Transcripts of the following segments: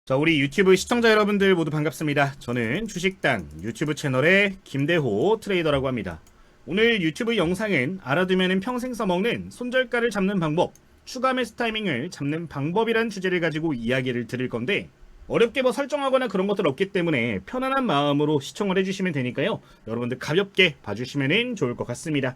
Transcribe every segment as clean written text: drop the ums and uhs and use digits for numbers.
자, 우리 유튜브 시청자 여러분들 모두 반갑습니다. 저는 주식당 유튜브 채널의 김대호 트레이더라고 합니다. 오늘 유튜브 영상은 알아두면 평생 써먹는 손절가를 잡는 방법, 추가 매수 타이밍을 잡는 방법이란 주제를 가지고 이야기를 드릴 건데, 어렵게 설정하거나 그런 것들 없기 때문에 편안한 마음으로 시청을 해주시면 되니까요. 여러분들 가볍게 봐주시면 좋을 것 같습니다.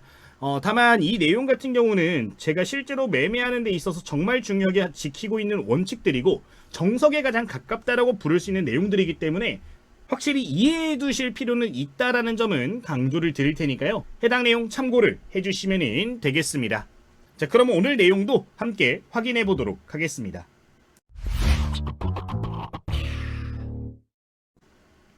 다만 이 내용 같은 경우는 제가 실제로 매매하는 데 있어서 정말 중요하게 지키고 있는 원칙들이고 정석에 가장 가깝다라고 부를 수 있는 내용들이기 때문에 확실히 이해해 두실 필요는 있다라는 점은 강조를 드릴 테니까요. 해당 내용 참고를 해주시면 되겠습니다. 자, 그러면 오늘 내용도 함께 확인해 보도록 하겠습니다.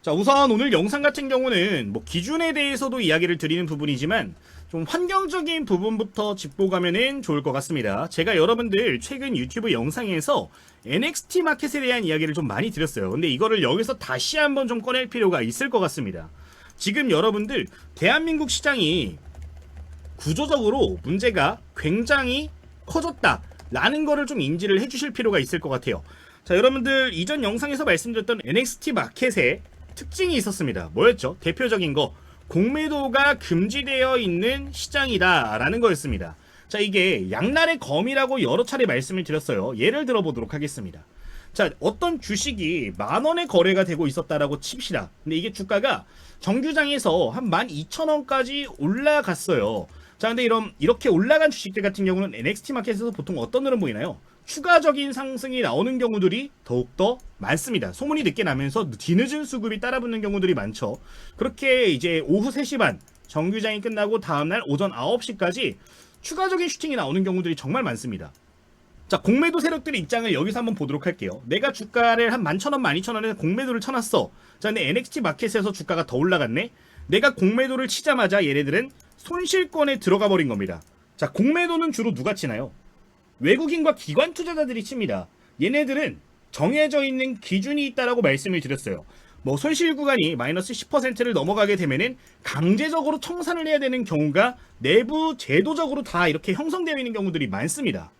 자, 우선 오늘 영상 같은 경우는 기준에 대해서도 이야기를 드리는 부분이지만 좀 환경적인 부분부터 짚고 가면은 좋을 것 같습니다. 제가 여러분들 최근 유튜브 영상에서 NXT 마켓에 대한 이야기를 좀 많이 드렸어요. 근데 이거를 여기서 다시 한번 좀 꺼낼 필요가 있을 것 같습니다. 지금 여러분들 대한민국 시장이 구조적으로 문제가 굉장히 커졌다라는 거를 좀 인지를 해주실 필요가 있을 것 같아요. 자, 여러분들 이전 영상에서 말씀드렸던 NXT 마켓의 특징이 있었습니다. 뭐였죠? 대표적인 거, 공매도가 금지되어 있는 시장이다 라는 거였습니다. 자, 이게 양날의 검이라고 여러 차례 말씀을 드렸어요. 예를 들어보도록 하겠습니다. 자, 어떤 주식이 10,000원에 거래가 되고 있었다라고 칩시다. 근데 이게 주가가 정규장에서 한 12,000원까지 올라갔어요. 자, 근데 이렇게 올라간 주식들 같은 경우는 NXT 마켓에서 보통 어떤 흐름 보이나요? 추가적인 상승이 나오는 경우들이 더욱더 많습니다. 소문이 늦게 나면서 뒤늦은 수급이 따라붙는 경우들이 많죠. 그렇게 이제 오후 3시 반 정규장이 끝나고 다음날 오전 9시까지 추가적인 슈팅이 나오는 경우들이 정말 많습니다. 자, 공매도 세력들의 입장을 여기서 한번 보도록 할게요. 내가 주가를 한 11,000원, 12,000원에 공매도를 쳐놨어. 자, 근데 NXT 마켓에서 주가가 더 올라갔네? 내가 공매도를 치자마자 얘네들은 손실권에 들어가 버린 겁니다. 자, 공매도는 주로 누가 치나요? 외국인과 기관 투자자들이 칩니다. 얘네들은 정해져 있는 기준이 있다라고 말씀을 드렸어요. 손실 구간이 마이너스 10%를 넘어가게 되면은 강제적으로 청산을 해야 되는 경우가 내부 제도적으로 다 이렇게 형성되어 있는 경우들이 많습니다.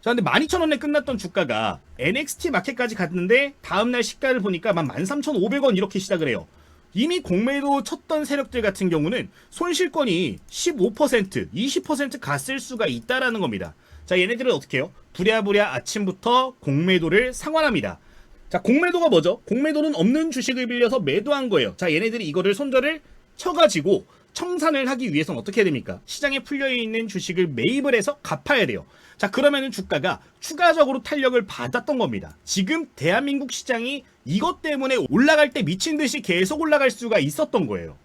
자, 근데 12,000원에 끝났던 주가가 NXT 마켓까지 갔는데 다음날 시가를 보니까 13,500원 이렇게 시작을 해요. 이미 공매도 쳤던 세력들 같은 경우는 손실권이 15%, 20% 갔을 수가 있다라는 겁니다. 자, 얘네들은 어떻게 해요? 부랴부랴 아침부터 공매도를 상환합니다. 자, 공매도가 뭐죠? 공매도는 없는 주식을 빌려서 매도한 거예요. 자, 얘네들이 이거를 손절을 쳐가지고 청산을 하기 위해서는 어떻게 해야 됩니까? 시장에 풀려있는 주식을 매입을 해서 갚아야 돼요. 자, 그러면은 주가가 추가적으로 탄력을 받았던 겁니다. 지금 대한민국 시장이 이것 때문에 올라갈 때 미친 듯이 계속 올라갈 수가 있었던 거예요.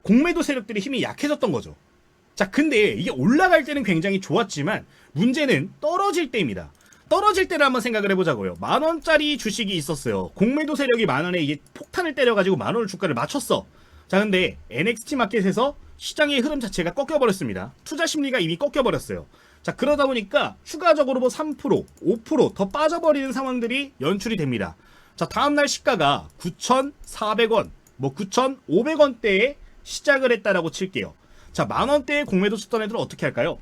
공매도 세력들의 힘이 약해졌던 거죠. 자, 근데 이게 올라갈 때는 굉장히 좋았지만 문제는 떨어질 때입니다. 떨어질 때를 한번 생각을 해보자고요. 10,000원짜리 주식이 있었어요. 공매도 세력이 10,000원에 이게 폭탄을 때려가지고 10,000원 주가를 맞췄어. 자, 근데 NXT 마켓에서 시장의 흐름 자체가 꺾여버렸습니다. 투자 심리가 이미 꺾여버렸어요. 자, 그러다 보니까 추가적으로 3%, 5% 더 빠져버리는 상황들이 연출이 됩니다. 자, 다음날 시가가 9,400원, 9,500원대에 시작을 했다라고 칠게요. 자, 10,000원대에 공매도 쳤던 애들은 어떻게 할까요?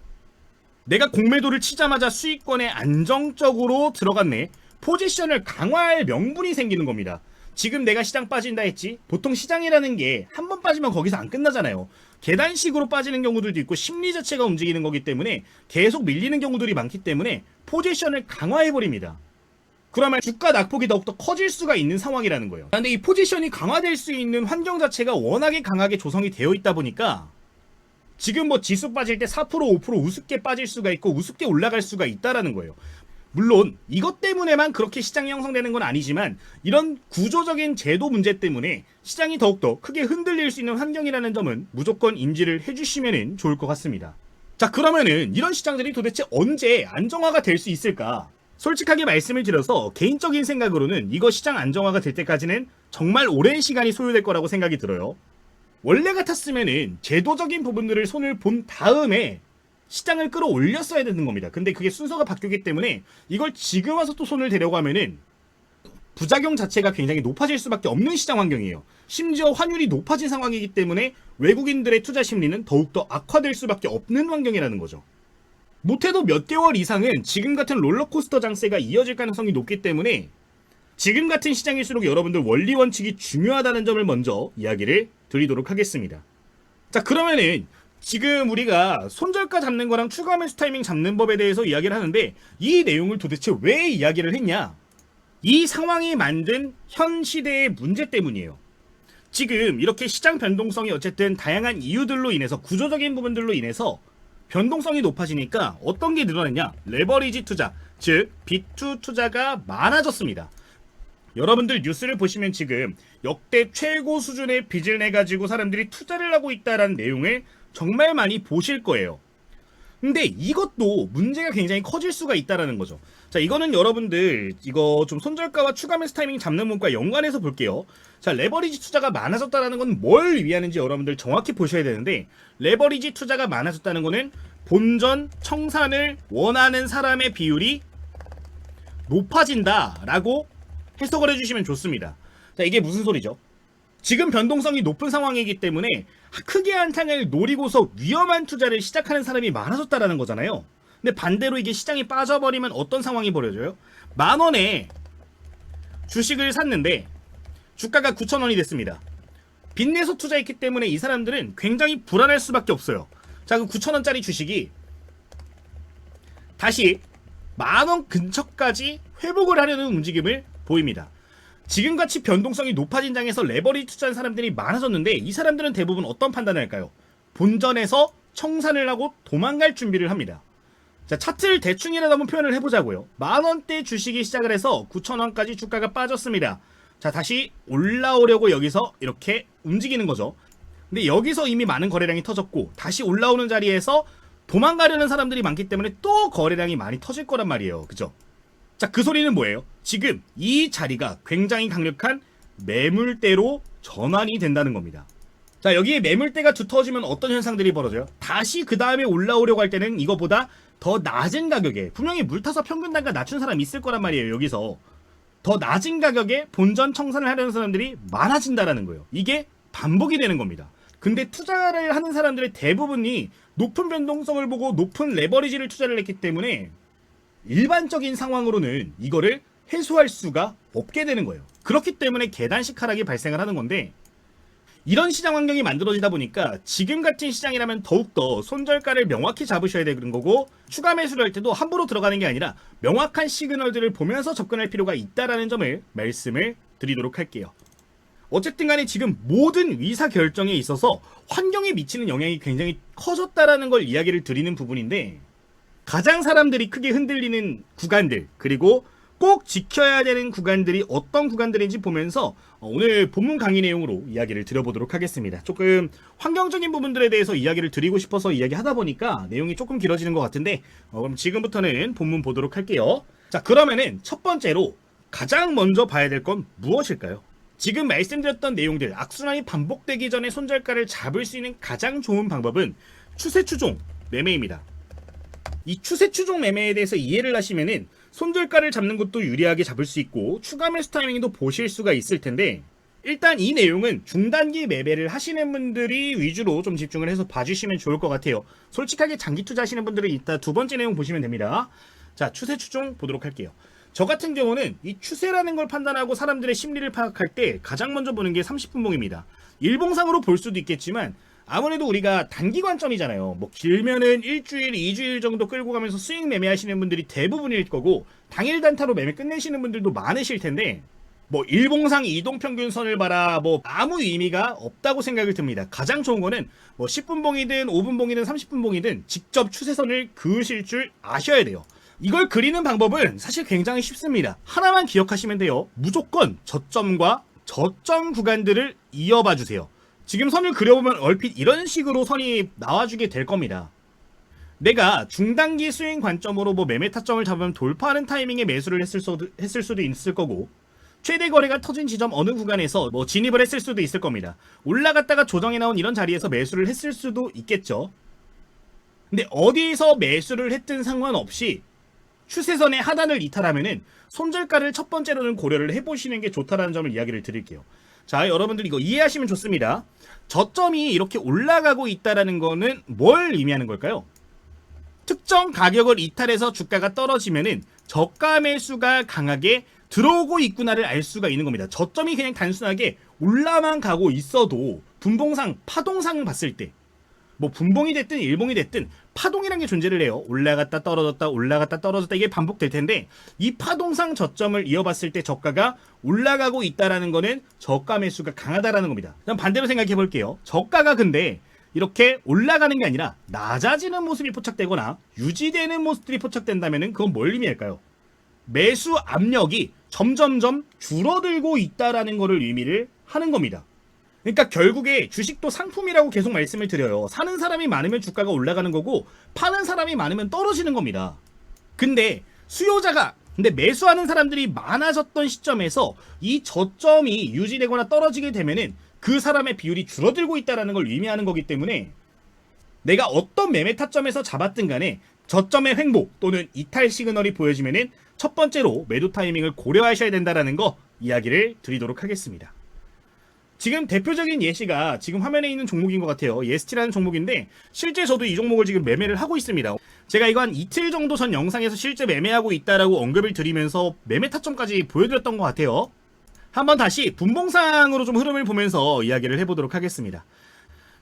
내가 공매도를 치자마자 수익권에 안정적으로 들어갔네. 포지션을 강화할 명분이 생기는 겁니다. 지금 내가 시장 빠진다 했지? 보통 시장이라는 게 한 번 빠지면 거기서 안 끝나잖아요. 계단식으로 빠지는 경우들도 있고 심리 자체가 움직이는 거기 때문에 계속 밀리는 경우들이 많기 때문에 포지션을 강화해버립니다. 그러면 주가 낙폭이 더욱더 커질 수가 있는 상황이라는 거예요. 그런데 이 포지션이 강화될 수 있는 환경 자체가 워낙에 강하게 조성이 되어 있다 보니까 지금 지수 빠질 때 4%, 5% 우습게 빠질 수가 있고 우습게 올라갈 수가 있다라는 거예요. 물론 이것 때문에만 그렇게 시장이 형성되는 건 아니지만 이런 구조적인 제도 문제 때문에 시장이 더욱더 크게 흔들릴 수 있는 환경이라는 점은 무조건 인지를 해주시면 좋을 것 같습니다. 자, 그러면은 이런 시장들이 도대체 언제 안정화가 될 수 있을까? 솔직하게 말씀을 드려서 개인적인 생각으로는 이거 시장 안정화가 될 때까지는 정말 오랜 시간이 소요될 거라고 생각이 들어요. 원래 같았으면은 제도적인 부분들을 손을 본 다음에 시장을 끌어올렸어야 되는 겁니다. 근데 그게 순서가 바뀌었기 때문에 이걸 지금 와서 또 손을 대려고 하면은 부작용 자체가 굉장히 높아질 수밖에 없는 시장 환경이에요. 심지어 환율이 높아진 상황이기 때문에 외국인들의 투자 심리는 더욱더 악화될 수밖에 없는 환경이라는 거죠. 못해도 몇 개월 이상은 지금 같은 롤러코스터 장세가 이어질 가능성이 높기 때문에 지금 같은 시장일수록 여러분들 원리 원칙이 중요하다는 점을 먼저 이야기를 드리도록 하겠습니다. 자, 그러면은 지금 우리가 손절가 잡는 거랑 추가 매수 타이밍 잡는 법에 대해서 이야기를 하는데 이 내용을 도대체 왜 이야기를 했냐? 이 상황이 만든 현 시대의 문제 때문이에요. 지금 이렇게 시장 변동성이 어쨌든 다양한 이유들로 인해서 구조적인 부분들로 인해서 변동성이 높아지니까 어떤 게 늘어났냐? 레버리지 투자, 즉 B2 투자가 많아졌습니다. 여러분들 뉴스를 보시면 지금 역대 최고 수준의 빚을 내가지고 사람들이 투자를 하고 있다는 내용을 정말 많이 보실 거예요. 근데 이것도 문제가 굉장히 커질 수가 있다라는 거죠. 자, 이거는 여러분들 이거 좀 손절가와 추가 매수 타이밍 잡는 문과 연관해서 볼게요. 자, 레버리지 투자가 많아졌다라는 건 뭘 의미하는지 여러분들 정확히 보셔야 되는데, 레버리지 투자가 많아졌다는 거는 본전 청산을 원하는 사람의 비율이 높아진다라고 해석을 해주시면 좋습니다. 자, 이게 무슨 소리죠? 지금 변동성이 높은 상황이기 때문에 크게 한탕을 노리고서 위험한 투자를 시작하는 사람이 많아졌다라는 거잖아요. 근데 반대로 이게 시장이 빠져버리면 어떤 상황이 벌어져요? 10,000원에 주식을 샀는데 주가가 9,000원이 됐습니다. 빚내서 투자했기 때문에 이 사람들은 굉장히 불안할 수밖에 없어요. 자, 그 9,000원짜리 주식이 다시 10,000원 근처까지 회복을 하려는 움직임을 보입니다. 지금같이 변동성이 높아진 장에서 레버리지 투자한 사람들이 많아졌는데 이 사람들은 대부분 어떤 판단을 할까요? 본전에서 청산을 하고 도망갈 준비를 합니다. 자, 차트를 대충이라도 한번 표현을 해보자고요. 10,000원대 주식이 시작을 해서 9,000원까지 주가가 빠졌습니다. 자, 다시 올라오려고 여기서 이렇게 움직이는 거죠. 근데 여기서 이미 많은 거래량이 터졌고 다시 올라오는 자리에서 도망가려는 사람들이 많기 때문에 또 거래량이 많이 터질 거란 말이에요. 그죠? 자, 그 소리는 뭐예요? 지금 이 자리가 굉장히 강력한 매물대로 전환이 된다는 겁니다. 자, 여기에 매물대가 두터워지면 어떤 현상들이 벌어져요? 다시 그 다음에 올라오려고 할 때는 이거보다 더 낮은 가격에, 분명히 물 타서 평균 단가 낮춘 사람이 있을 거란 말이에요. 여기서 더 낮은 가격에 본전 청산을 하려는 사람들이 많아진다라는 거예요. 이게 반복이 되는 겁니다. 근데 투자를 하는 사람들의 대부분이 높은 변동성을 보고 높은 레버리지를 투자를 했기 때문에 일반적인 상황으로는 이거를 해소할 수가 없게 되는 거예요. 그렇기 때문에 계단식 하락이 발생을 하는 건데, 이런 시장 환경이 만들어지다 보니까 지금 같은 시장이라면 더욱더 손절가를 명확히 잡으셔야 되는 거고, 추가 매수를 할 때도 함부로 들어가는 게 아니라 명확한 시그널들을 보면서 접근할 필요가 있다라는 점을 말씀을 드리도록 할게요. 어쨌든 간에 지금 모든 의사결정에 있어서 환경에 미치는 영향이 굉장히 커졌다라는 걸 이야기를 드리는 부분인데, 가장 사람들이 크게 흔들리는 구간들, 그리고 꼭 지켜야 되는 구간들이 어떤 구간들인지 보면서 오늘 본문 강의 내용으로 이야기를 드려보도록 하겠습니다. 조금 환경적인 부분들에 대해서 이야기를 드리고 싶어서 이야기하다 보니까 내용이 조금 길어지는 것 같은데, 그럼 지금부터는 본문 보도록 할게요. 자, 그러면은 첫 번째로 가장 먼저 봐야 될 건 무엇일까요? 지금 말씀드렸던 내용들, 악순환이 반복되기 전에 손절가를 잡을 수 있는 가장 좋은 방법은 추세 추종 매매입니다. 이 추세 추종 매매에 대해서 이해를 하시면은 손절가를 잡는 것도 유리하게 잡을 수 있고 추가 매수 타이밍도 보실 수가 있을 텐데, 일단 이 내용은 중단기 매매를 하시는 분들이 위주로 좀 집중을 해서 봐주시면 좋을 것 같아요. 솔직하게 장기 투자하시는 분들은 이따 두 번째 내용 보시면 됩니다. 자, 추세 추종 보도록 할게요. 저 같은 경우는 이 추세라는 걸 판단하고 사람들의 심리를 파악할 때 가장 먼저 보는 게 30분봉입니다. 일봉상으로 볼 수도 있겠지만 아무래도 우리가 단기 관점이잖아요. 뭐 길면은 일주일, 2주일 정도 끌고 가면서 수익 매매하시는 분들이 대부분일 거고, 당일 단타로 매매 끝내시는 분들도 많으실 텐데, 뭐 일봉상 이동평균선을 봐라, 뭐 아무 의미가 없다고 생각이 듭니다. 가장 좋은 거는 뭐 10분봉이든 5분봉이든 30분봉이든 직접 추세선을 그으실 줄 아셔야 돼요. 이걸 그리는 방법은 사실 굉장히 쉽습니다. 하나만 기억하시면 돼요. 무조건 저점과 저점 구간들을 이어봐 주세요. 지금 선을 그려보면 얼핏 이런 식으로 선이 나와주게 될 겁니다. 내가 중단기 스윙 관점으로 뭐 매매 타점을 잡으면 돌파하는 타이밍에 매수를 했을 수도 있을 거고, 최대 거래가 터진 지점 어느 구간에서 뭐 진입을 했을 수도 있을 겁니다. 올라갔다가 조정이 나온 이런 자리에서 매수를 했을 수도 있겠죠. 근데 어디서 매수를 했든 상관없이 추세선의 하단을 이탈하면은 손절가를 첫 번째로는 고려를 해보시는 게 좋다라는 점을 이야기를 드릴게요. 자, 여러분들 이거 이해하시면 좋습니다. 저점이 이렇게 올라가고 있다라는 거는 뭘 의미하는 걸까요? 특정 가격을 이탈해서 주가가 떨어지면은 저가 매수가 강하게 들어오고 있구나를 알 수가 있는 겁니다. 저점이 그냥 단순하게 올라만 가고 있어도 분봉상, 파동상을 봤을 때 뭐 분봉이 됐든 일봉이 됐든 파동이라는 게 존재를 해요. 올라갔다 떨어졌다 올라갔다 떨어졌다 이게 반복될 텐데 이 파동상 저점을 이어봤을 때 저가가 올라가고 있다라는 거는 저가 매수가 강하다라는 겁니다. 그럼 반대로 생각해 볼게요. 저가가 근데 이렇게 올라가는 게 아니라 낮아지는 모습이 포착되거나 유지되는 모습들이 포착된다면 그건 뭘 의미할까요? 매수 압력이 점점점 줄어들고 있다라는 거를 의미를 하는 겁니다. 그러니까 결국에 주식도 상품이라고 계속 말씀을 드려요. 사는 사람이 많으면 주가가 올라가는 거고 파는 사람이 많으면 떨어지는 겁니다. 근데 매수하는 사람들이 많아졌던 시점에서 이 저점이 유지되거나 떨어지게 되면은 그 사람의 비율이 줄어들고 있다는 걸 의미하는 거기 때문에 내가 어떤 매매 타점에서 잡았든 간에 저점의 횡보 또는 이탈 시그널이 보여지면은 첫 번째로 매도 타이밍을 고려하셔야 된다는 거 이야기를 드리도록 하겠습니다. 지금 대표적인 예시가 지금 화면에 있는 종목인 것 같아요. 예스티라는 종목인데 실제 저도 이 종목을 지금 매매를 하고 있습니다. 제가 이거 한 이틀 정도 전 영상에서 실제 매매하고 있다라고 언급을 드리면서 매매 타점까지 보여드렸던 것 같아요. 한번 다시 분봉상으로 좀 흐름을 보면서 이야기를 해보도록 하겠습니다.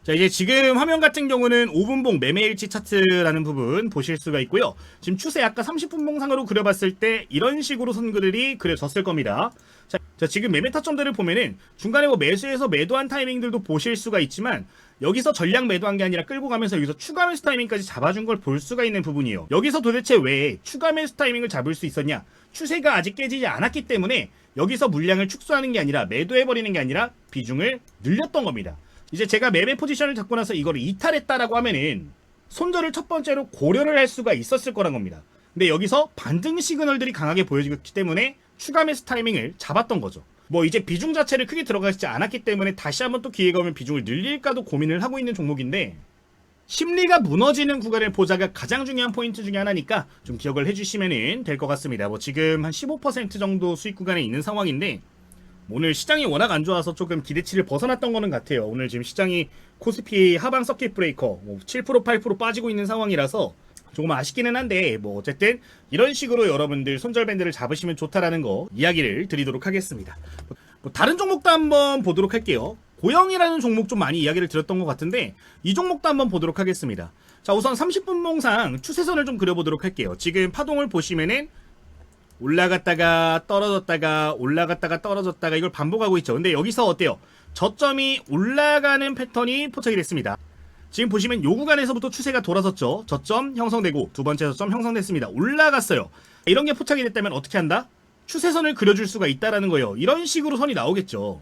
자, 이제 지금 화면 같은 경우는 5분봉 매매일치 차트라는 부분 보실 수가 있고요. 지금 추세 아까 30분봉상으로 그려봤을 때 이런 식으로 선그들이 그려졌을 겁니다. 자, 지금 매매 타점들을 보면은 중간에 뭐 매수해서 매도한 타이밍들도 보실 수가 있지만 여기서 전량 매도한 게 아니라 끌고 가면서 여기서 추가 매수 타이밍까지 잡아준 걸 볼 수가 있는 부분이에요. 여기서 도대체 왜 추가 매수 타이밍을 잡을 수 있었냐? 추세가 아직 깨지지 않았기 때문에 여기서 물량을 축소하는 게 아니라 매도해버리는 게 아니라 비중을 늘렸던 겁니다. 이제 제가 매매 포지션을 잡고 나서 이거를 이탈했다라고 하면은 손절을 첫 번째로 고려를 할 수가 있었을 거란 겁니다. 근데 여기서 반등 시그널들이 강하게 보여지기 때문에 추가 매수 타이밍을 잡았던 거죠. 뭐 이제 비중 자체를 크게 들어가지 않았기 때문에 다시 한번 또 기회가 오면 비중을 늘릴까도 고민을 하고 있는 종목인데 심리가 무너지는 구간을 보자가 가장 중요한 포인트 중에 하나니까 좀 기억을 해주시면 될 것 같습니다. 뭐 지금 한 15% 정도 수익 구간에 있는 상황인데 오늘 시장이 워낙 안 좋아서 조금 기대치를 벗어났던 거는 같아요. 오늘 지금 시장이 코스피 하방 서킷 브레이커 7% 8% 빠지고 있는 상황이라서 조금 아쉽기는 한데 뭐 어쨌든 이런 식으로 여러분들 손절밴드를 잡으시면 좋다라는 거 이야기를 드리도록 하겠습니다. 뭐 다른 종목도 한번 보도록 할게요. 고영이라는 종목 좀 많이 이야기를 드렸던 것 같은데 이 종목도 한번 보도록 하겠습니다. 자, 우선 30분봉상 추세선을 좀 그려보도록 할게요. 지금 파동을 보시면은 올라갔다가 떨어졌다가 올라갔다가 떨어졌다가 이걸 반복하고 있죠. 근데 여기서 어때요? 저점이 올라가는 패턴이 포착이 됐습니다. 지금 보시면 요 구간에서부터 추세가 돌아섰죠. 저점 형성되고 두 번째 저점 형성됐습니다. 올라갔어요. 이런 게 포착이 됐다면 어떻게 한다? 추세선을 그려줄 수가 있다라는 거예요. 이런 식으로 선이 나오겠죠.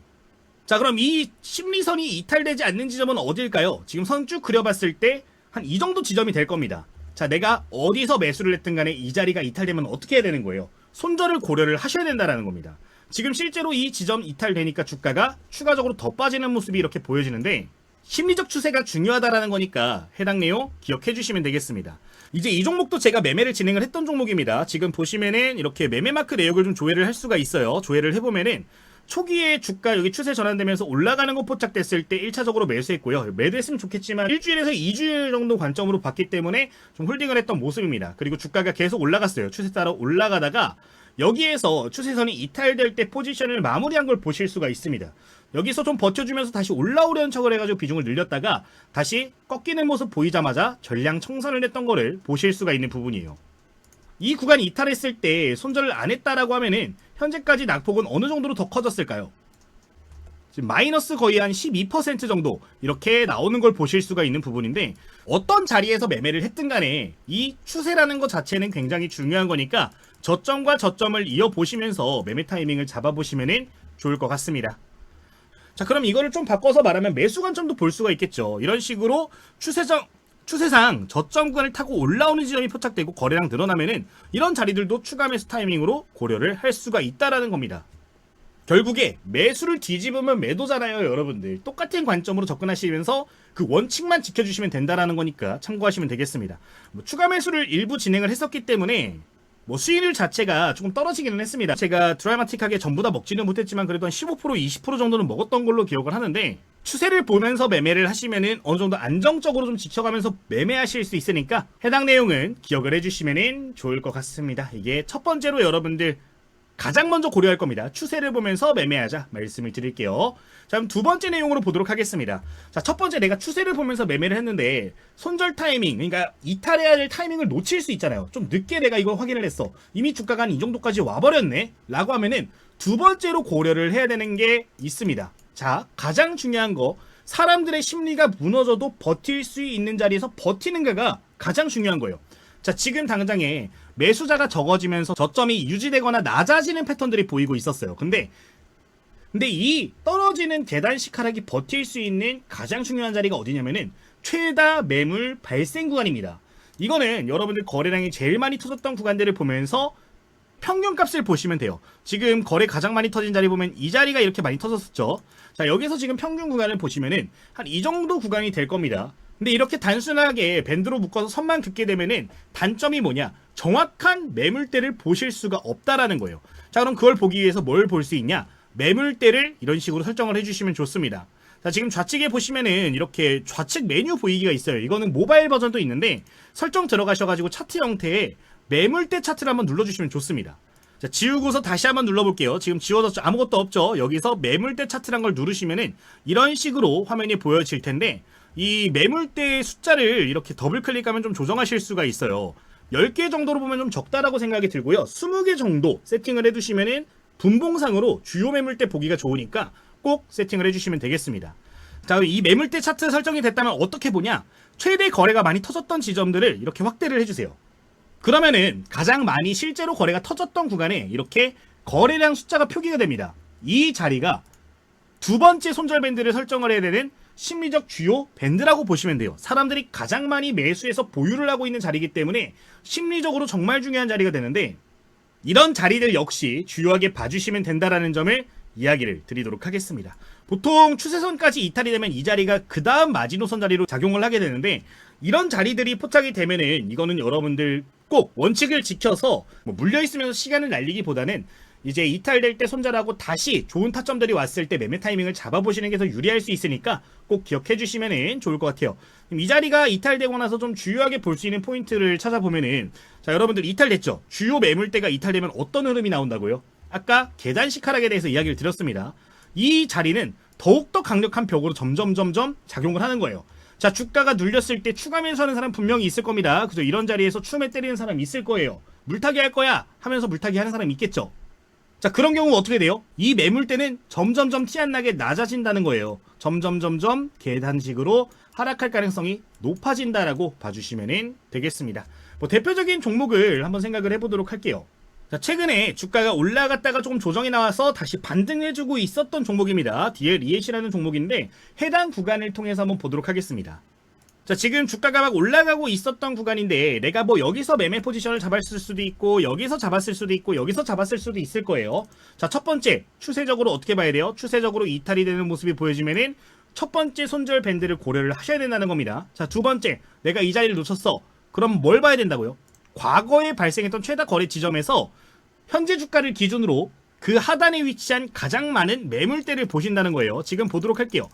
자, 그럼 이 심리선이 이탈되지 않는 지점은 어딜까요? 지금 선 쭉 그려봤을 때 한 이 정도 지점이 될 겁니다. 자, 내가 어디서 매수를 했든 간에 이 자리가 이탈되면 어떻게 해야 되는 거예요? 손절을 고려를 하셔야 된다는 겁니다. 지금 실제로 이 지점 이탈되니까 주가가 추가적으로 더 빠지는 모습이 이렇게 보여지는데 심리적 추세가 중요하다라는 거니까 해당 내용 기억해 주시면 되겠습니다. 이제 이 종목도 제가 매매를 진행을 했던 종목입니다. 지금 보시면은 이렇게 매매 마크 내역을 좀 조회를 할 수가 있어요. 조회를 해보면은 초기에 주가 여기 추세 전환되면서 올라가는 거 포착됐을 때 1차적으로 매수했고요. 매도했으면 좋겠지만 일주일에서 2주일 정도 관점으로 봤기 때문에 좀 홀딩을 했던 모습입니다. 그리고 주가가 계속 올라갔어요. 추세 따라 올라가다가 여기에서 추세선이 이탈될 때 포지션을 마무리한 걸 보실 수가 있습니다. 여기서 좀 버텨주면서 다시 올라오려는 척을 해가지고 비중을 늘렸다가 다시 꺾이는 모습 보이자마자 전량 청산을 했던 거를 보실 수가 있는 부분이에요. 이 구간이 이탈했을 때 손절을 안 했다라고 하면은 현재까지 낙폭은 어느 정도로 더 커졌을까요? 지금 마이너스 거의 한 12% 정도 이렇게 나오는 걸 보실 수가 있는 부분인데 어떤 자리에서 매매를 했든 간에 이 추세라는 것 자체는 굉장히 중요한 거니까 저점과 저점을 이어보시면서 매매 타이밍을 잡아보시면 좋을 것 같습니다. 자, 그럼 이거를 좀 바꿔서 말하면 매수 관점도 볼 수가 있겠죠. 이런 식으로 추세상 저점 구간을 타고 올라오는 지점이 포착되고 거래량 늘어나면은 이런 자리들도 추가 매수 타이밍으로 고려를 할 수가 있다라는 겁니다. 결국에 매수를 뒤집으면 매도잖아요, 여러분들. 똑같은 관점으로 접근하시면서 그 원칙만 지켜주시면 된다라는 거니까 참고하시면 되겠습니다. 추가 매수를 일부 진행을 했었기 때문에 뭐 수익률 자체가 조금 떨어지기는 했습니다. 제가 드라마틱하게 전부 다 먹지는 못했지만 그래도 한 15% 20% 정도는 먹었던 걸로 기억을 하는데, 추세를 보면서 매매를 하시면은 어느 정도 안정적으로 좀 지켜가면서 매매하실 수 있으니까 해당 내용은 기억을 해주시면은 좋을 것 같습니다. 이게 첫 번째로 여러분들 가장 먼저 고려할 겁니다. 추세를 보면서 매매하자 말씀을 드릴게요. 자, 그럼 두 번째 내용으로 보도록 하겠습니다. 자, 첫 번째, 내가 추세를 보면서 매매를 했는데 손절 타이밍, 그러니까 이탈해야 될 타이밍을 놓칠 수 있잖아요. 좀 늦게 내가 이걸 확인을 했어. 이미 주가가 한 이 정도까지 와버렸네 라고 하면은 두 번째로 고려를 해야 되는 게 있습니다. 자, 가장 중요한 거, 사람들의 심리가 무너져도 버틸 수 있는 자리에서 버티는가가 가장 중요한 거예요. 자, 지금 당장에 매수자가 적어지면서 저점이 유지되거나 낮아지는 패턴들이 보이고 있었어요. 근데 이 떨어지는 계단식 하락이 버틸 수 있는 가장 중요한 자리가 어디냐면은 최다 매물 발생 구간입니다. 이거는 여러분들 거래량이 제일 많이 터졌던 구간들을 보면서 평균값을 보시면 돼요. 지금 거래 가장 많이 터진 자리 보면 이 자리가 이렇게 많이 터졌었죠. 자, 여기서 지금 평균 구간을 보시면은 한 이 정도 구간이 될 겁니다. 근데 이렇게 단순하게 밴드로 묶어서 선만 긋게 되면은 단점이 뭐냐? 정확한 매물대를 보실 수가 없다라는 거예요. 자, 그럼 그걸 보기 위해서 뭘 볼 수 있냐? 매물대를 이런 식으로 설정을 해주시면 좋습니다. 자, 지금 좌측에 보시면은 이렇게 좌측 메뉴 보이기가 있어요. 이거는 모바일 버전도 있는데 설정 들어가셔가지고 차트 형태의 매물대 차트를 한번 눌러주시면 좋습니다. 자, 지우고서 다시 한번 눌러볼게요. 지금 지워졌죠? 아무것도 없죠? 여기서 매물대 차트란 걸 누르시면은 이런 식으로 화면이 보여질 텐데, 이 매물대의 숫자를 이렇게 더블 클릭하면 좀 조정하실 수가 있어요. 10개 정도로 보면 좀 적다라고 생각이 들고요. 20개 정도 세팅을 해두시면은 분봉상으로 주요 매물대 보기가 좋으니까 꼭 세팅을 해주시면 되겠습니다. 자, 이 매물대 차트 설정이 됐다면 어떻게 보냐? 최대 거래가 많이 터졌던 지점들을 이렇게 확대를 해주세요. 그러면은 가장 많이 실제로 거래가 터졌던 구간에 이렇게 거래량 숫자가 표기가 됩니다. 이 자리가 두 번째 손절 밴드를 설정을 해야 되는 심리적 주요 밴드라고 보시면 돼요. 사람들이 가장 많이 매수해서 보유를 하고 있는 자리이기 때문에 심리적으로 정말 중요한 자리가 되는데, 이런 자리들 역시 주요하게 봐주시면 된다라는 점을 이야기를 드리도록 하겠습니다. 보통 추세선까지 이탈이 되면 이 자리가 그 다음 마지노선 자리로 작용을 하게 되는데, 이런 자리들이 포착이 되면은 이거는 여러분들 꼭 원칙을 지켜서 물려있으면서 시간을 날리기보다는 이제 이탈될 때 손절하고 다시 좋은 타점들이 왔을 때 매매 타이밍을 잡아보시는 게 더 유리할 수 있으니까 꼭 기억해 주시면 좋을 것 같아요. 이 자리가 이탈되고 나서 좀 주요하게 볼 수 있는 포인트를 찾아보면은, 자, 여러분들 이탈됐죠? 주요 매물대가 이탈되면 어떤 흐름이 나온다고요? 아까 계단식 하락에 대해서 이야기를 드렸습니다. 이 자리는 더욱더 강력한 벽으로 점점 작용을 하는 거예요. 자, 주가가 눌렸을 때 추가 매수하는 사람 분명히 있을 겁니다. 그죠? 이런 자리에서 추매 때리는 사람 있을 거예요. 물타기 할 거야 하면서 물타기 하는 사람 있겠죠? 자, 그런 경우 어떻게 돼요? 이 매물대는 점점 티 안 나게 낮아진다는 거예요. 점점 계단식으로 하락할 가능성이 높아진다라고 봐주시면 되겠습니다. 뭐 대표적인 종목을 한번 생각을 해보도록 할게요. 자, 최근에 주가가 올라갔다가 조금 조정이 나와서 다시 반등해주고 있었던 종목입니다. 뒤에 리엣이라는 종목인데 해당 구간을 통해서 한번 보도록 하겠습니다. 자, 지금 주가가 막 올라가고 있었던 구간인데 내가 뭐 여기서 매매 포지션을 잡았을 수도 있고 여기서 잡았을 수도 있고 여기서 잡았을 수도 있을 거예요. 자, 첫 번째, 추세적으로 어떻게 봐야 돼요? 추세적으로 이탈이 되는 모습이 보여지면은 첫 번째 손절 밴드를 고려를 하셔야 된다는 겁니다. 자, 두 번째, 내가 이 자리를 놓쳤어. 그럼 뭘 봐야 된다고요? 과거에 발생했던 최다 거래 지점에서 현재 주가를 기준으로 그 하단에 위치한 가장 많은 매물대를 보신다는 거예요. 지금 보도록 할게요.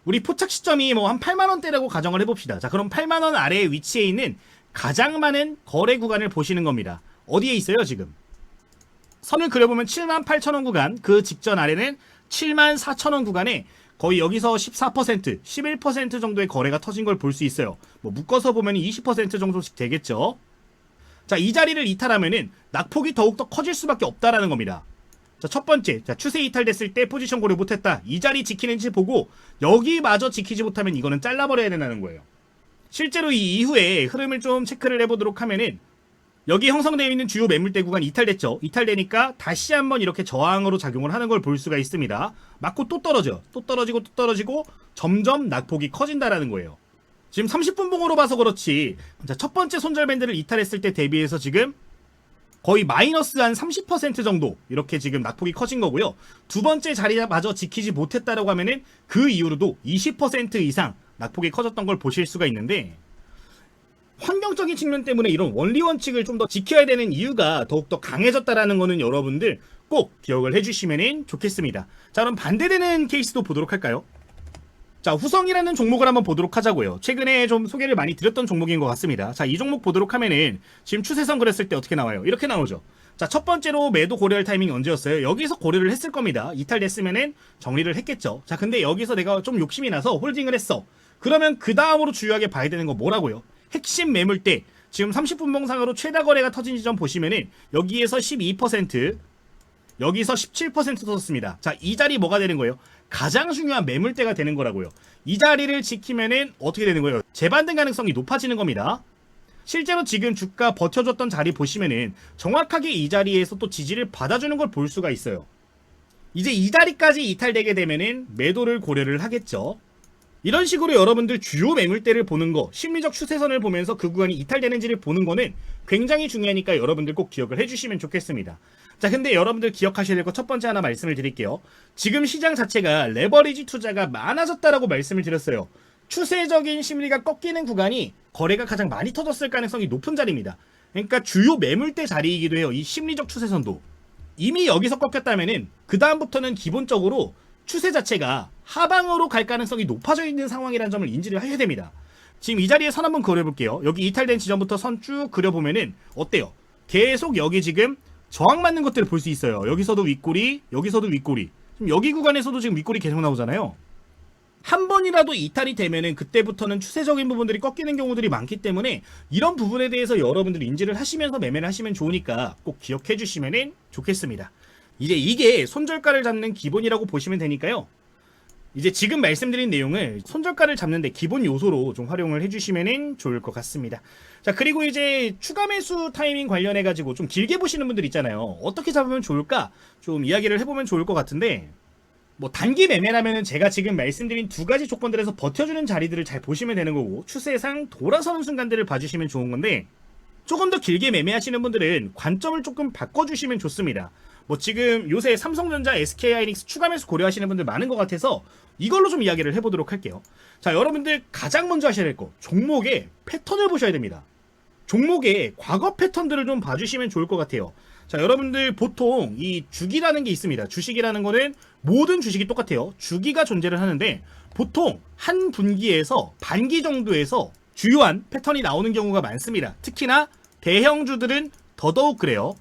우리 포착 시점이 뭐 한 8만원대라고 가정을 해봅시다. 자, 그럼 8만원 아래에 위치해 있는 가장 많은 거래 구간을 보시는 겁니다. 어디에 있어요, 지금? 선을 그려보면 78,000원 구간, 그 직전 아래는 74,000원 구간에 거의 여기서 14%, 11% 정도의 거래가 터진 걸 볼 수 있어요. 뭐 묶어서 보면 20% 정도씩 되겠죠. 자, 이 자리를 이탈하면은 낙폭이 더욱더 커질 수밖에 없다라는 겁니다. 자, 첫 번째, 자, 추세 이탈됐을 때 포지션 고려 못했다. 이 자리 지키는지 보고 여기마저 지키지 못하면 이거는 잘라버려야 된다는 거예요. 실제로 이 이후에 흐름을 좀 체크를 해보도록 하면은 여기 형성되어 있는 주요 매물대 구간 이탈됐죠. 이탈되니까 다시 한번 이렇게 저항으로 작용을 하는 걸 볼 수가 있습니다. 맞고 또 떨어져. 또 떨어지고 점점 낙폭이 커진다라는 거예요. 지금 30분 봉으로 봐서 그렇지. 자, 첫 번째 손절 밴드를 이탈했을 때 대비해서 지금 거의 마이너스 한 30% 정도 이렇게 지금 낙폭이 커진 거고요. 두 번째 자리마저 지키지 못했다라고 하면은 그 이후로도 20% 이상 낙폭이 커졌던 걸 보실 수가 있는데, 환경적인 측면 때문에 이런 원리 원칙을 좀 더 지켜야 되는 이유가 더욱더 강해졌다라는 거는 여러분들 꼭 기억을 해주시면 좋겠습니다. 자, 그럼 반대되는 케이스도 보도록 할까요? 자, 후성이라는 종목을 한번 보도록 하자고요. 최근에 좀 소개를 많이 드렸던 종목인 것 같습니다. 자, 이 종목 보도록 하면은 지금 추세선 그렸을 때 어떻게 나와요? 이렇게 나오죠. 자, 첫 번째로 매도 고려할 타이밍이 언제였어요? 여기서 고려를 했을 겁니다. 이탈됐으면은 정리를 했겠죠. 자, 근데 여기서 내가 좀 욕심이 나서 홀딩을 했어. 그러면 그 다음으로 주요하게 봐야 되는 거 뭐라고요? 핵심 매물대. 지금 30분 봉상으로 최다 거래가 터진 지점 보시면은 여기에서 12%, 여기서 17% 터졌습니다. 자, 이 자리 뭐가 되는 거예요? 가장 중요한 매물대가 되는 거라고요. 이 자리를 지키면은 어떻게 되는 거예요? 재반등 가능성이 높아지는 겁니다. 실제로 지금 주가 버텨줬던 자리 보시면은 정확하게 이 자리에서 또 지지를 받아주는 걸 볼 수가 있어요. 이제 이 자리까지 이탈되게 되면은 매도를 고려를 하겠죠. 이런 식으로 여러분들 주요 매물대를 보는 거, 심리적 추세선을 보면서 그 구간이 이탈되는지를 보는 거는 굉장히 중요하니까 여러분들 꼭 기억을 해주시면 좋겠습니다. 자, 근데 여러분들 기억하셔야 될 거 첫 번째 하나 말씀을 드릴게요. 지금 시장 자체가 레버리지 투자가 많아졌다라고 말씀을 드렸어요. 추세적인 심리가 꺾이는 구간이 거래가 가장 많이 터졌을 가능성이 높은 자리입니다. 그러니까 주요 매물대 자리이기도 해요. 이 심리적 추세선도. 이미 여기서 꺾였다면은 그 다음부터는 기본적으로 추세 자체가 하방으로 갈 가능성이 높아져 있는 상황이라는 점을 인지를 해야 됩니다. 지금 이 자리에 선 한번 그려볼게요. 여기 이탈된 지점부터 선 쭉 그려보면은 어때요? 계속 여기 지금 저항 맞는 것들을 볼 수 있어요. 여기서도 윗꼬리, 여기서도 윗꼬리. 지금 여기 구간에서도 지금 윗꼬리 계속 나오잖아요. 한 번이라도 이탈이 되면은 그때부터는 추세적인 부분들이 꺾이는 경우들이 많기 때문에 이런 부분에 대해서 여러분들이 인지를 하시면서 매매를 하시면 좋으니까 꼭 기억해 주시면 좋겠습니다. 이제 이게 손절가를 잡는 기본이라고 보시면 되니까요. 이제 지금 말씀드린 내용을 손절가를 잡는데 기본 요소로 좀 활용을 해주시면 좋을 것 같습니다. 자, 그리고 이제 추가 매수 타이밍 관련해가지고 좀 길게 보시는 분들 있잖아요. 어떻게 잡으면 좋을까? 좀 이야기를 해보면 좋을 것 같은데, 뭐 단기 매매라면은 제가 지금 말씀드린 두 가지 조건들에서 버텨주는 자리들을 잘 보시면 되는 거고, 추세상 돌아서는 순간들을 봐주시면 좋은 건데, 조금 더 길게 매매하시는 분들은 관점을 조금 바꿔주시면 좋습니다. 뭐 지금 요새 삼성전자, SK하이닉스 추가 매수 고려하시는 분들 많은 것 같아서 이걸로 좀 이야기를 해보도록 할게요. 자, 여러분들 가장 먼저 하셔야 될 거, 종목의 패턴을 보셔야 됩니다. 종목의 과거 패턴들을 좀 봐주시면 좋을 것 같아요. 자, 여러분들 보통 이 주기라는 게 있습니다. 주식이라는 거는 모든 주식이 똑같아요. 주기가 존재를 하는데 보통 한 분기에서 반기 정도에서 주요한 패턴이 나오는 경우가 많습니다. 특히나 대형주들은 더더욱 그래요.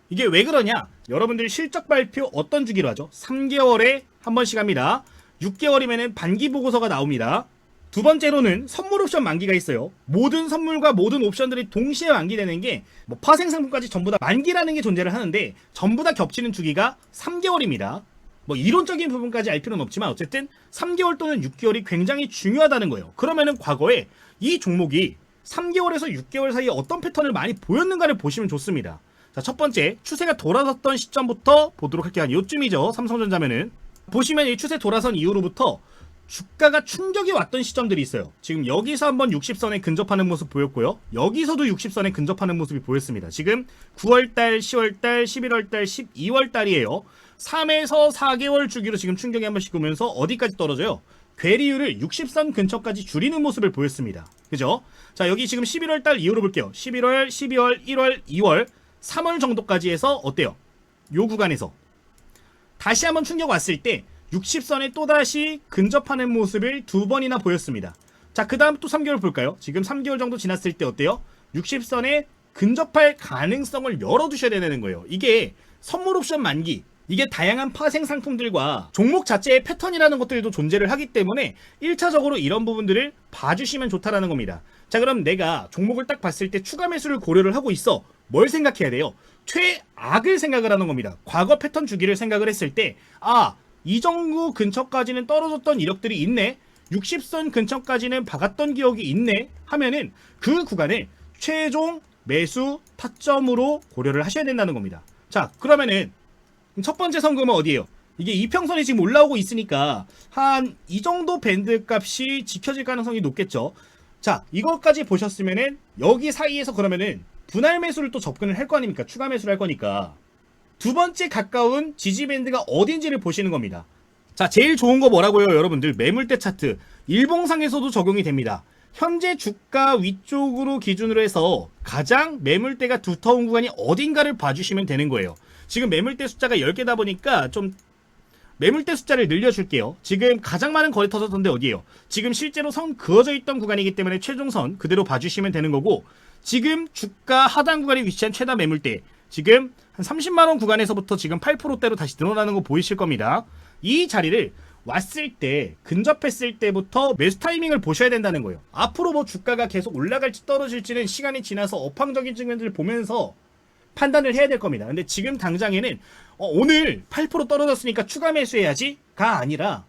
이게 왜 그러냐? 여러분들 실적 발표 어떤 주기로 하죠? 3개월에 한 번씩 합니다. 6개월이면 반기 보고서가 나옵니다. 두 번째로는 선물 옵션 만기가 있어요. 모든 선물과 모든 옵션들이 동시에 만기되는 게 뭐 파생 상품까지 전부 다 만기라는 게 존재를 하는데 전부 다 겹치는 주기가 3개월입니다. 뭐 이론적인 부분까지 알 필요는 없지만 어쨌든 3개월 또는 6개월이 굉장히 중요하다는 거예요. 그러면은 과거에 이 종목이 3개월에서 6개월 사이에 어떤 패턴을 많이 보였는가를 보시면 좋습니다. 자, 첫 번째 추세가 돌아섰던 시점부터 보도록 할게요. 한 요쯤이죠. 삼성전자면은 보시면 이 추세 돌아선 이후로부터 주가가 충격이 왔던 시점들이 있어요. 지금 여기서 한번 60선에 근접하는 모습 보였고요. 여기서도 60선에 근접하는 모습이 보였습니다. 지금 9월달, 10월달, 11월달, 12월달이에요. 3에서 4개월 주기로 지금 충격이 한 번씩 오면서 어디까지 떨어져요? 괴리율을 60선 근처까지 줄이는 모습을 보였습니다. 그죠? 자, 여기 지금 11월달 이후로 볼게요. 11월, 12월, 1월, 2월, 3월 정도까지 해서 어때요? 요 구간에서 다시 한번 충격 왔을 때 60선에 또다시 근접하는 모습을 두 번이나 보였습니다. 자, 그 다음 또 3개월 볼까요? 지금 3개월 정도 지났을 때 어때요? 60선에 근접할 가능성을 열어두셔야 되는 거예요. 이게 선물 옵션 만기, 이게 다양한 파생 상품들과 종목 자체의 패턴이라는 것들도 존재를 하기 때문에 1차적으로 이런 부분들을 봐주시면 좋다라는 겁니다. 자, 그럼 내가 종목을 딱 봤을 때 추가 매수를 고려를 하고 있어. 뭘 생각해야 돼요? 최악을 생각을 하는 겁니다. 과거 패턴 주기를 생각을 했을 때, 아, 이 정도 근처까지는 떨어졌던 이력들이 있네, 60선 근처까지는 박았던 기억이 있네 하면은 그 구간을 최종 매수 타점으로 고려를 하셔야 된다는 겁니다. 자, 그러면은 첫 번째 선금은 어디예요? 이게 이평선이 지금 올라오고 있으니까 한 이 정도 밴드 값이 지켜질 가능성이 높겠죠. 자, 이것까지 보셨으면은 여기 사이에서 그러면은 분할 매수를 또 접근을 할 거 아닙니까? 추가 매수를 할 거니까 두 번째 가까운 지지 밴드가 어딘지를 보시는 겁니다. 자, 제일 좋은 거 뭐라고요, 여러분들? 매물대 차트. 일봉상에서도 적용이 됩니다. 현재 주가 위쪽으로 기준으로 해서 가장 매물대가 두터운 구간이 어딘가를 봐주시면 되는 거예요. 지금 매물대 숫자가 10개다 보니까 좀 매물대 숫자를 늘려줄게요. 지금 가장 많은 거래 터졌던데 어디예요? 지금 실제로 선 그어져 있던 구간이기 때문에 최종선 그대로 봐주시면 되는 거고, 지금 주가 하단 구간에 위치한 최다 매물대 지금 한 30만원 구간에서부터 지금 8%대로 다시 늘어나는 거 보이실 겁니다. 이 자리를 왔을 때, 근접했을 때부터 매수 타이밍을 보셔야 된다는 거예요. 앞으로 뭐 주가가 계속 올라갈지 떨어질지는 시간이 지나서 업황적인 측면들을 보면서 판단을 해야 될 겁니다. 근데 지금 당장에는 오늘 8% 떨어졌으니까 추가 매수해야지가 아니라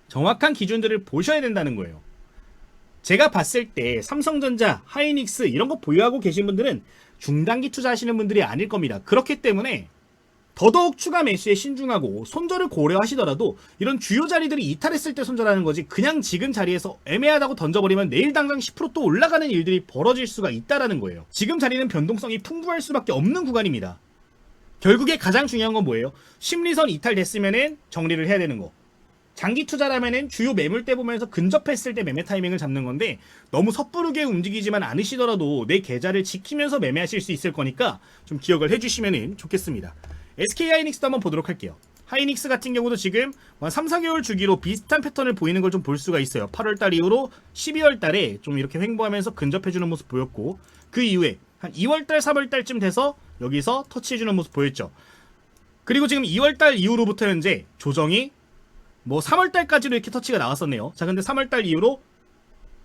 정확한 기준들을 보셔야 된다는 거예요. 제가 봤을 때 삼성전자, 하이닉스 이런 거 보유하고 계신 분들은 중단기 투자하시는 분들이 아닐 겁니다. 그렇기 때문에 더더욱 추가 매수에 신중하고 손절을 고려하시더라도 이런 주요 자리들이 이탈했을 때 손절하는 거지, 그냥 지금 자리에서 애매하다고 던져버리면 내일 당장 10%또 올라가는 일들이 벌어질 수가 있다라는 거예요. 지금 자리는 변동성이 풍부할 수밖에 없는 구간입니다. 결국에 가장 중요한 건 뭐예요? 심리선 이탈됐으면은 정리를 해야 되는 거. 장기 투자라면은 주요 매물대 보면서 근접했을 때 매매 타이밍을 잡는 건데, 너무 섣부르게 움직이지만 않으시더라도 내 계좌를 지키면서 매매하실 수 있을 거니까 좀 기억을 해주시면 좋겠습니다. SK하이닉스도 한번 보도록 할게요. 하이닉스 같은 경우도 지금 3, 4개월 주기로 비슷한 패턴을 보이는 걸 좀 볼 수가 있어요. 8월달 이후로 12월달에 좀 이렇게 횡보하면서 근접해주는 모습 보였고, 그 이후에 한 2월달, 3월달쯤 돼서 여기서 터치해주는 모습 보였죠. 그리고 지금 2월달 이후로부터 현재 조정이 3월달까지도 이렇게 터치가 나왔었네요. 자, 근데 3월달 이후로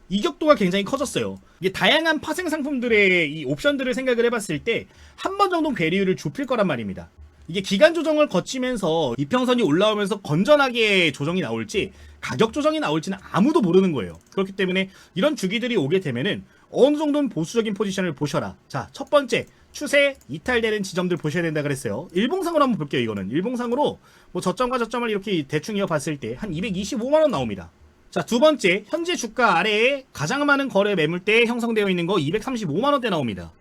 이격도가 굉장히 커졌어요. 이게 다양한 파생 상품들의 이 옵션들을 생각을 해봤을 때 한 번 정도 괴리율을 좁힐 거란 말입니다. 이게 기간 조정을 거치면서 이평선이 올라오면서 건전하게 조정이 나올지 가격 조정이 나올지는 아무도 모르는 거예요. 그렇기 때문에 이런 주기들이 오게 되면은 어느 정도는 보수적인 포지션을 보셔라. 자, 첫 번째 추세 이탈되는 지점들 보셔야 된다 그랬어요. 일봉상으로 한번 볼게요. 이거는 일봉상으로 저점과 저점을 이렇게 대충 이어봤을 때 한 225만원 나옵니다. 자, 두 번째 현재 주가 아래에 가장 많은 거래 매물대에 형성되어 있는 거 235만원대 나옵니다.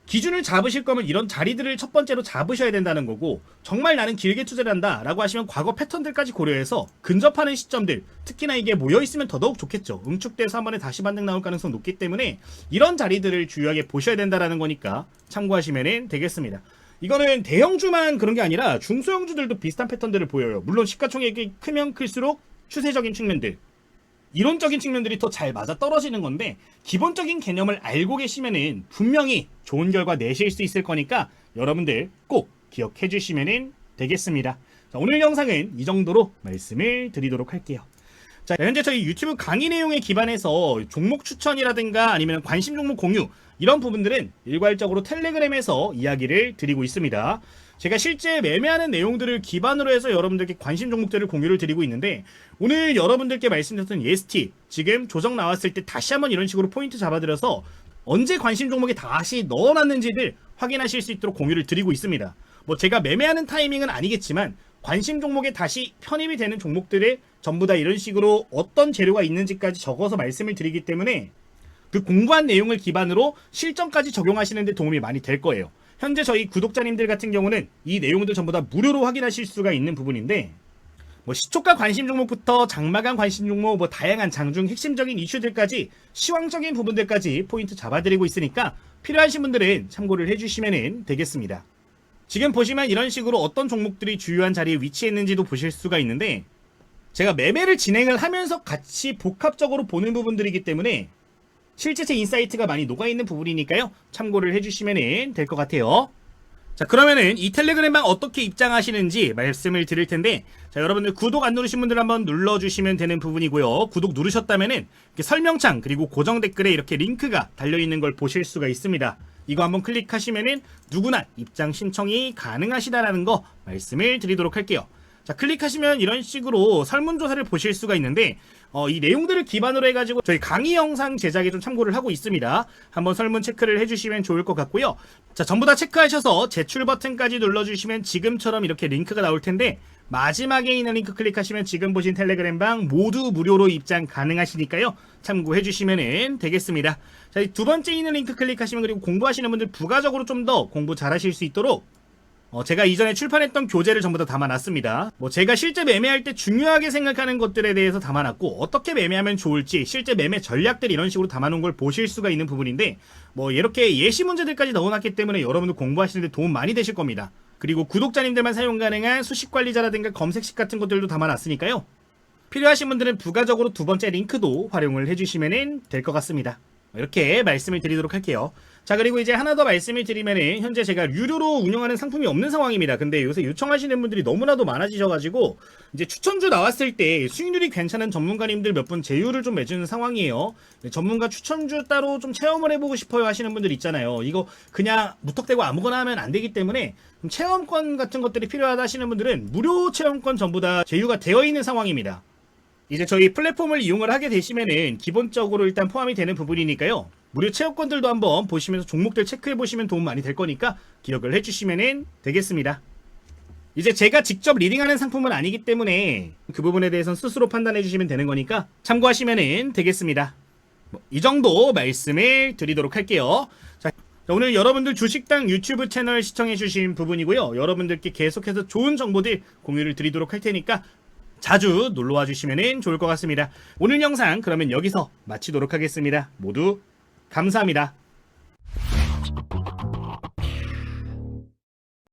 기준을 잡으실 거면 이런 자리들을 첫 번째로 잡으셔야 된다는 거고, 정말 나는 길게 투자를 한다 라고 하시면 과거 패턴들까지 고려해서 근접하는 시점들, 특히나 이게 모여있으면 더더욱 좋겠죠. 응축돼서 한 번에 다시 반등 나올 가능성 높기 때문에 이런 자리들을 주요하게 보셔야 된다는 거니까 참고하시면 되겠습니다. 이거는 대형주만 그런 게 아니라 중소형주들도 비슷한 패턴들을 보여요. 물론 시가총액이 크면 클수록 추세적인 측면들, 이론적인 측면들이 더 잘 맞아 떨어지는 건데, 기본적인 개념을 알고 계시면은 분명히 좋은 결과 내실 수 있을 거니까 여러분들 꼭 기억해 주시면 되겠습니다. 자, 오늘 영상은 이 정도로 말씀을 드리도록 할게요. 자, 현재 저희 유튜브 강의 내용에 기반해서 종목 추천이라든가 아니면 관심 종목 공유 이런 부분들은 일괄적으로 텔레그램에서 이야기를 드리고 있습니다. 제가 실제 매매하는 내용들을 기반으로 해서 여러분들께 관심 종목들을 공유를 드리고 있는데, 오늘 여러분들께 말씀드렸던 예스티 지금 조정 나왔을 때 다시 한번 이런 식으로 포인트 잡아드려서 언제 관심 종목에 다시 넣어놨는지를 확인하실 수 있도록 공유를 드리고 있습니다. 제가 매매하는 타이밍은 아니겠지만 관심 종목에 다시 편입이 되는 종목들을 전부 다 이런 식으로 어떤 재료가 있는지까지 적어서 말씀을 드리기 때문에 그 공부한 내용을 기반으로 실전까지 적용하시는 데 도움이 많이 될 거예요. 현재 저희 구독자님들 같은 경우는 이 내용들 전부 다 무료로 확인하실 수가 있는 부분인데, 시초가 관심 종목부터 장마감 관심 종목, 다양한 장중 핵심적인 이슈들까지 시황적인 부분들까지 포인트 잡아드리고 있으니까 필요하신 분들은 참고를 해주시면 되겠습니다. 지금 보시면 이런 식으로 어떤 종목들이 주요한 자리에 위치했는지도 보실 수가 있는데, 제가 매매를 진행을 하면서 같이 복합적으로 보는 부분들이기 때문에 실제체 인사이트가 많이 녹아있는 부분이니까요. 참고를 해주시면 될 것 같아요. 자, 그러면은 이 텔레그램방 어떻게 입장하시는지 말씀을 드릴 텐데, 자, 여러분들 구독 안 누르신 분들 한번 눌러주시면 되는 부분이고요. 구독 누르셨다면은 이렇게 설명창 그리고 고정 댓글에 이렇게 링크가 달려있는 걸 보실 수가 있습니다. 이거 한번 클릭하시면은 누구나 입장 신청이 가능하시다라는 거 말씀을 드리도록 할게요. 자, 클릭하시면 이런 식으로 설문조사를 보실 수가 있는데, 이 내용들을 기반으로 해가지고 저희 강의 영상 제작에 좀 참고를 하고 있습니다. 한번 설문 체크를 해주시면 좋을 것 같고요. 자, 전부 다 체크하셔서 제출 버튼까지 눌러주시면 지금처럼 이렇게 링크가 나올 텐데, 마지막에 있는 링크 클릭하시면 지금 보신 텔레그램방 모두 무료로 입장 가능하시니까요. 참고해 주시면 되겠습니다. 자, 두 번째 있는 링크 클릭하시면, 그리고 공부하시는 분들 부가적으로 좀 더 공부 잘하실 수 있도록 제가 이전에 출판했던 교재를 전부 다 담아놨습니다. 제가 실제 매매할 때 중요하게 생각하는 것들에 대해서 담아놨고, 어떻게 매매하면 좋을지, 실제 매매 전략들 이런 식으로 담아놓은 걸 보실 수가 있는 부분인데, 이렇게 예시 문제들까지 넣어놨기 때문에 여러분들 공부하시는데 도움 많이 되실 겁니다. 그리고 구독자님들만 사용 가능한 수식 관리자라든가 검색식 같은 것들도 담아놨으니까요. 필요하신 분들은 부가적으로 두 번째 링크도 활용을 해주시면 될 것 같습니다. 이렇게 말씀을 드리도록 할게요. 자, 그리고 이제 하나 더 말씀을 드리면은 현재 제가 유료로 운영하는 상품이 없는 상황입니다. 근데 요새 요청하시는 분들이 너무나도 많아지셔가지고 이제 추천주 나왔을 때 수익률이 괜찮은 전문가님들 몇 분 제휴를 좀 맺은 상황이에요. 전문가 추천주 따로 좀 체험을 해보고 싶어요 하시는 분들 있잖아요. 이거 그냥 무턱대고 아무거나 하면 안 되기 때문에 좀 체험권 같은 것들이 필요하다 하시는 분들은 무료 체험권 전부 다 제휴가 되어 있는 상황입니다. 이제 저희 플랫폼을 이용을 하게 되시면은 기본적으로 일단 포함이 되는 부분이니까요. 무료 체험권들도 한번 보시면서 종목들 체크해 보시면 도움 많이 될 거니까 기억을 해주시면 되겠습니다. 이제 제가 직접 리딩하는 상품은 아니기 때문에 그 부분에 대해서는 스스로 판단해 주시면 되는 거니까 참고하시면 되겠습니다. 이 정도 말씀을 드리도록 할게요. 자, 오늘 여러분들 주식당 유튜브 채널 시청해 주신 부분이고요. 여러분들께 계속해서 좋은 정보들 공유를 드리도록 할 테니까 자주 놀러와 주시면 좋을 것 같습니다. 오늘 영상 그러면 여기서 마치도록 하겠습니다. 모두 감사합니다.